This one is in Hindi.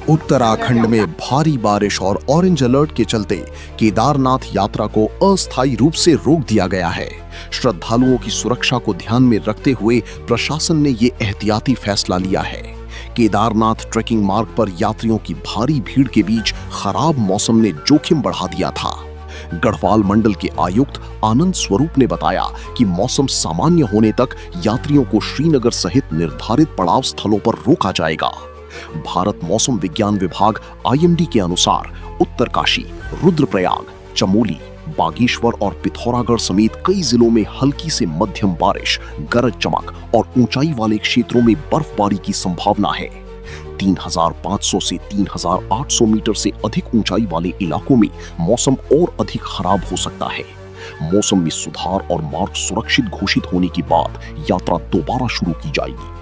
उत्तराखंड में भारी बारिश और ऑरेंज अलर्ट के चलते केदारनाथ यात्रा को अस्थायी रूप से रोक दिया गया है। श्रद्धालुओं की सुरक्षा को ध्यान में रखते हुए प्रशासन ने ये एहतियाती फैसला लिया है। केदारनाथ ट्रेकिंग मार्ग पर यात्रियों की भारी भीड़ के बीच खराब मौसम ने जोखिम बढ़ा दिया था। गढ़वाल मंडल के आयुक्त आनंद स्वरूप ने बताया कि मौसम सामान्य होने तक यात्रियों को श्रीनगर सहित निर्धारित पड़ाव स्थलों पर रोका जाएगा। भारत मौसम विज्ञान विभाग IMD के अनुसार उत्तरकाशी, रुद्रप्रयाग, चमोली, बागेश्वर और पिथौरागढ़ समेत कई जिलों में हल्की से मध्यम बारिश, गरज चमक और ऊंचाई वाले क्षेत्रों में बर्फबारी की संभावना है। 3500 से 3800 मीटर से अधिक ऊंचाई वाले इलाकों में मौसम और अधिक खराब हो सकता है। मौसम में सुधार और मार्ग सुरक्षित घोषित होने के बाद यात्रा दोबारा शुरू की जाएगी।